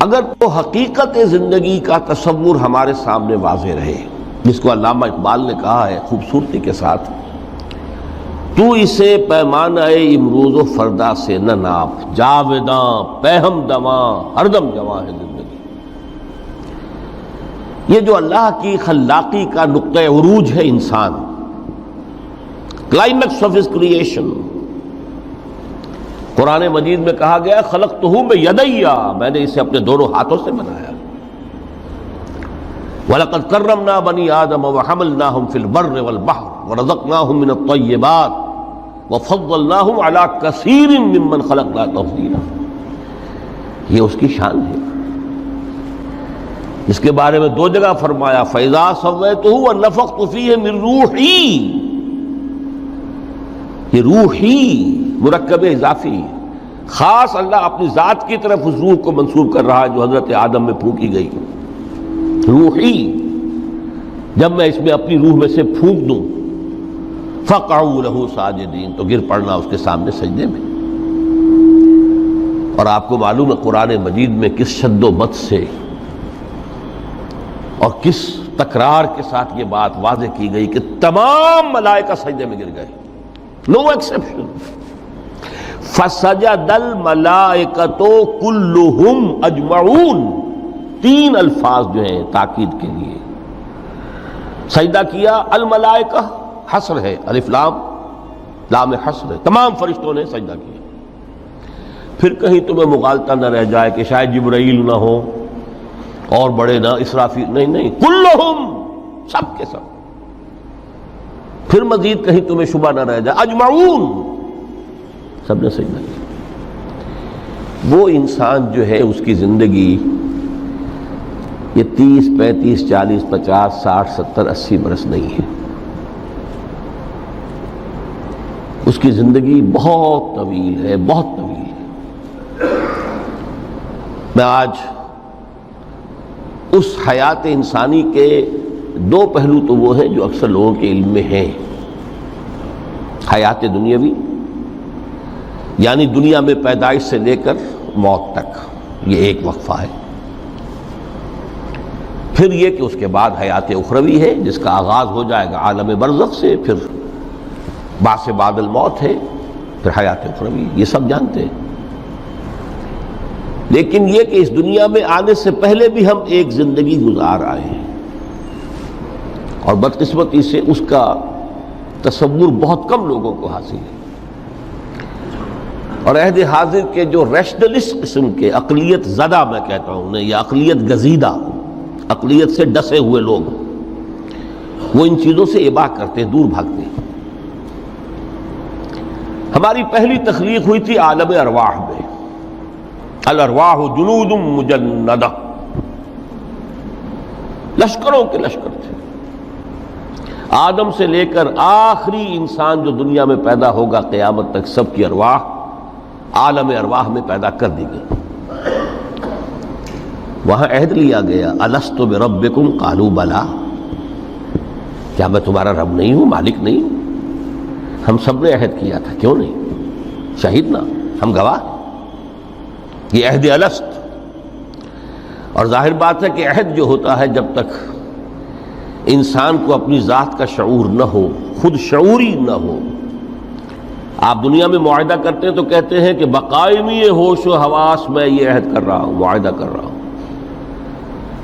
اگر تو حقیقت زندگی کا تصور ہمارے سامنے واضح رہے، جس کو علامہ اقبال نے کہا ہے خوبصورتی کے ساتھ، تو اسے پیمانہ امروز و فردا سے نہ ناپ، جاویداں پہم دواں ہر دم جواں ہے زندگی۔ یہ جو اللہ کی خلاقی کا نقطہ عروج ہے انسان، کلائمیکس آف ہز کریشن، قرآن مجید میں کہا گیا خلقتہ بیدی، میں نے اسے اپنے دونوں ہاتھوں سے بنایا۔ وَلَقَدْ كَرَّمْنَا بَنِي آدَمَ وَحَمَلْنَاهُمْ فِي الْبَرِّ وَالْبَحْرِ وَرَزَقْنَاهُمْ مِنَ الطَّيِّبَاتِ وَفَضَّلْنَاهُمْ عَلَى كَثِيرٍ مِّمَّنْ خَلَقْنَا تَفْضِيلًا۔ یہ اس کی شان ہے، اس کے بارے میں دو جگہ فرمایا فَإِذَا سَوَّيْتُهُ وَنَفَخْتُ فِيهِ مِن رُوحِي، یہ روحی مرکب اضافی، خاص اللہ اپنی ذات کی طرف اس روح کو منسوب کر رہا ہے جو حضرت آدم میں پھونکی گئی۔ روحی، جب میں اس میں اپنی روح میں سے پھونک دوں، فَقَعُوا لَهُ سَاجِدِينَ، تو گر پڑنا اس کے سامنے سجدے میں۔ اور آپ کو معلوم ہے قرآن مجید میں کس شد و مد سے اور کس تکرار کے ساتھ یہ بات واضح کی گئی کہ تمام ملائکہ سجدے میں گر گئے، نو ایکسیپشن۔ فَسَجَدَ الْمَلَائِكَةُ كُلُّهُمْ أَجْمَعُونَ، تین الفاظ جو ہیں تاکید کے لیے، سجدہ کیا الملائکہ، حصر ہے، الف لام، لام حصر ہے، تمام فرشتوں نے سجدہ کیا۔ پھر کہیں تمہیں مغالطہ نہ رہ جائے کہ شاید جبرائیل نہ ہو اور بڑے نہ اسرافیل، نہیں، کلہم، سب کے سب۔ پھر مزید کہیں تمہیں شبہ نہ رہ جائے، اجمعون، سب نے سجدہ کیا۔ وہ انسان جو ہے اس کی زندگی یہ 30 35 40 50 60 70 80 برس نہیں ہے، اس کی زندگی بہت طویل ہے، بہت طویل ہے۔ میں آج اس حیات انسانی کے دو پہلو تو وہ ہیں جو اکثر لوگوں کے علم میں ہیں، حیات دنیاوی یعنی دنیا میں پیدائش سے لے کر موت تک، یہ ایک وقفہ ہے۔ پھر یہ کہ اس کے بعد حیات اخروی ہے جس کا آغاز ہو جائے گا عالم برزخ سے، پھر بعث بعد الموت ہے، پھر حیات اخروی، یہ سب جانتے ہیں۔ لیکن یہ کہ اس دنیا میں آنے سے پہلے بھی ہم ایک زندگی گزار آئے ہیں، اور بدقسمتی سے اس کا تصور بہت کم لوگوں کو حاصل ہے۔ اور عہد حاضر کے جو ریشنلسٹ قسم کے عقلیت زدہ میں کہتا ہوں انہیں، یا عقلیت گزیدہ، عقلیت سے ڈسے ہوئے لوگ، وہ ان چیزوں سے اباہ کرتے، دور بھاگتے۔ ہماری پہلی تخلیق ہوئی تھی عالم ارواح میں، الارواح جنود مجندہ، لشکروں کے لشکر تھے۔ آدم سے لے کر آخری انسان جو دنیا میں پیدا ہوگا قیامت تک، سب کی ارواح عالم ارواح میں پیدا کر دی گئی۔ وہاں عہد لیا گیا الست بربکم قالوا بلا، کیا میں تمہارا رب نہیں ہوں، مالک نہیں ہوں؟ ہم سب نے عہد کیا تھا، کیوں نہیں؟ شہیدنا، ہم گواہ، یہ عہد الست۔ اور ظاہر بات ہے کہ عہد جو ہوتا ہے جب تک انسان کو اپنی ذات کا شعور نہ ہو، خود شعوری نہ ہو، آپ دنیا میں معاہدہ کرتے ہیں تو کہتے ہیں کہ بقائمی ہوش و حواس میں یہ عہد کر رہا ہوں، معاہدہ کر رہا ہوں،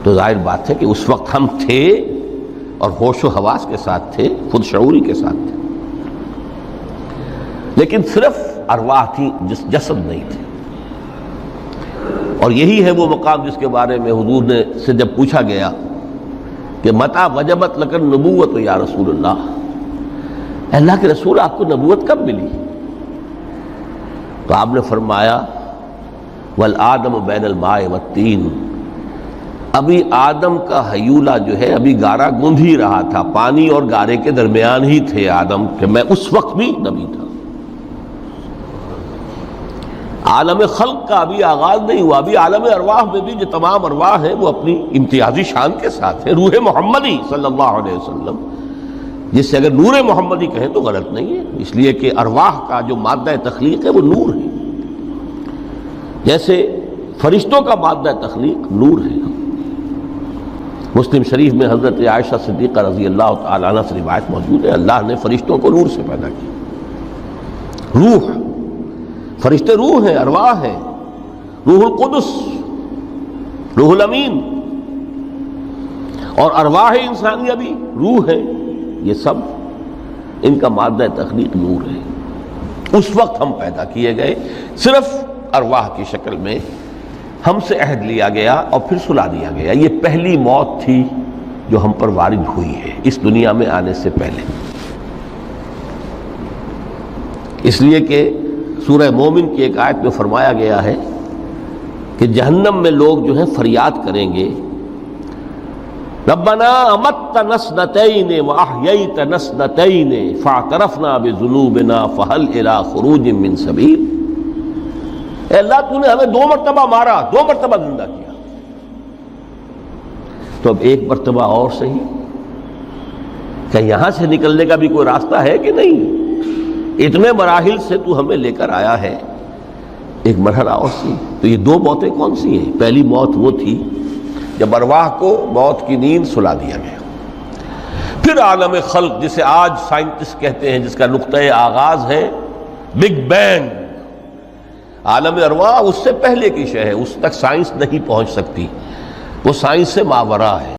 تو ظاہر بات ہے کہ اس وقت ہم تھے اور ہوش و حواس کے ساتھ تھے، خود شعوری کے ساتھ تھے، لیکن صرف ارواح تھی، جسد نہیں تھے۔ اور یہی ہے وہ مقام جس کے بارے میں حضور نے سے جب پوچھا گیا کہ متى وجبت لک النبوۃ یا رسول اللہ، اللہ کے رسول آپ کو نبوت کب ملی؟ تو آپ نے فرمایا والآدم بین الماء والطین، ابھی آدم کا حیولہ جو ہے ابھی گارا گوندھ ہی رہا تھا، پانی اور گارے کے درمیان ہی تھے آدم، کہ میں اس وقت بھی نبی تھا۔ عالم خلق کا ابھی آغاز نہیں ہوا، ابھی عالم ارواح میں بھی جو تمام ارواح ہیں وہ اپنی امتیازی شان کے ساتھ ہیں۔ روح محمدی صلی اللہ علیہ وسلم، جس سے اگر نور محمدی کہیں تو غلط نہیں ہے، اس لیے کہ ارواح کا جو مادہ تخلیق ہے وہ نور ہے۔ جیسے فرشتوں کا مادہ تخلیق نور ہے۔ مسلم شریف میں حضرت عائشہ صدیقہ رضی اللہ تعالیٰ عنہ سے روایت موجود ہے، اللہ نے فرشتوں کو نور سے پیدا کیا۔ روح، فرشتے روح ہیں، ارواح ہیں، روح القدس، روح الامین، اور ارواح انسانیہ بھی روح ہے، یہ سب ان کا مادہ تخلیق نور ہے۔ اس وقت ہم پیدا کیے گئے، صرف ارواح کی شکل میں ہم سے عہد لیا گیا اور پھر سلا دیا گیا۔ یہ پہلی موت تھی جو ہم پر وارد ہوئی ہے اس دنیا میں آنے سے پہلے، اس لیے کہ سورہ مومن کی ایک آیت میں فرمایا گیا ہے کہ جہنم میں لوگ جو ہیں فریاد کریں گے، ربنا امتنا اثنتین واحییتنا اثنتین فاعترفنا بذنوبنا فہل الی خروج من سبیل۔ اے اللہ تو نے ہمیں 2 مرتبہ مارا، 2 مرتبہ زندہ کیا، تو اب ایک مرتبہ اور صحیح، کیا یہاں سے نکلنے کا بھی کوئی راستہ ہے کہ نہیں؟ اتنے مراحل سے تو ہمیں لے کر آیا ہے، ایک مرحلہ اور سی۔ تو یہ 2 موتیں کون سی ہیں؟ پہلی موت وہ تھی جب ارواح کو موت کی نیند سلا دیا گیا۔ پھر عالم خلق، جسے آج سائنٹسٹ کہتے ہیں، جس کا نقطۂ آغاز ہے بگ بینگ، عالم ارواح اس سے پہلے کی شے ہے، اس تک سائنس نہیں پہنچ سکتی، وہ سائنس سے ماوراء ہے۔